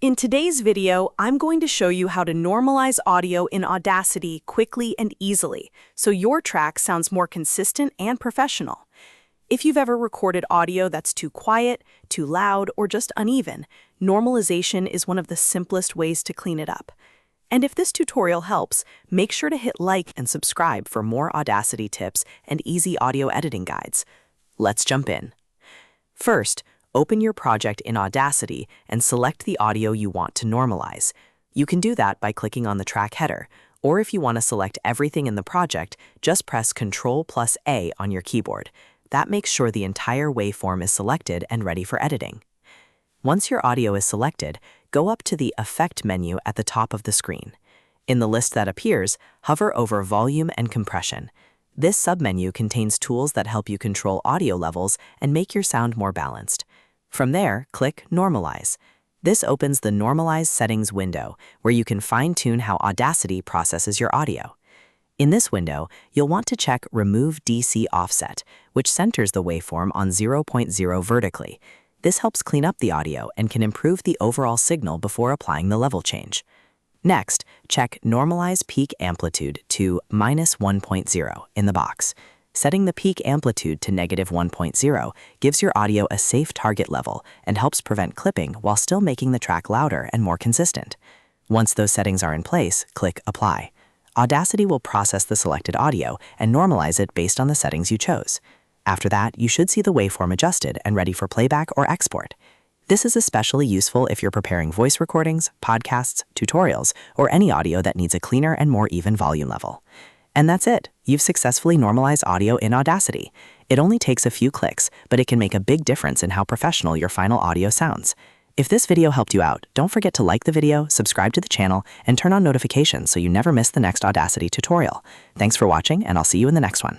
In today's video, I'm going to show you how to normalize audio in Audacity quickly and easily, so your track sounds more consistent and professional. If you've ever recorded audio that's too quiet, too loud, or just uneven, normalization is one of the simplest ways to clean it up. And if this tutorial helps, make sure to hit like and subscribe for more Audacity tips and easy audio editing guides. Let's jump in. First, open your project in Audacity and select the audio you want to normalize. You can do that by clicking on the track header, or if you want to select everything in the project, just press Ctrl A on your keyboard. That makes sure the entire waveform is selected and ready for editing. Once your audio is selected, go up to the Effect menu at the top of the screen. In the list that appears, hover over Volume and Compression. This submenu contains tools that help you control audio levels and make your sound more balanced. From there, click Normalize. This opens the Normalize settings window, where you can fine-tune how Audacity processes your audio. In this window, you'll want to check Remove DC Offset, which centers the waveform on 0.0 vertically. This helps clean up the audio and can improve the overall signal before applying the level change. Next, check Normalize Peak Amplitude to -1.0 in the box. Setting the peak amplitude to -1.0 gives your audio a safe target level and helps prevent clipping while still making the track louder and more consistent. Once those settings are in place, click Apply. Audacity will process the selected audio and normalize it based on the settings you chose. After that, you should see the waveform adjusted and ready for playback or export. This is especially useful if you're preparing voice recordings, podcasts, tutorials, or any audio that needs a cleaner and more even volume level. And that's it. You've successfully normalized audio in Audacity. It only takes a few clicks, but it can make a big difference in how professional your final audio sounds. If this video helped you out, don't forget to like the video, subscribe to the channel, and turn on notifications so you never miss the next Audacity tutorial. Thanks for watching, and I'll see you in the next one.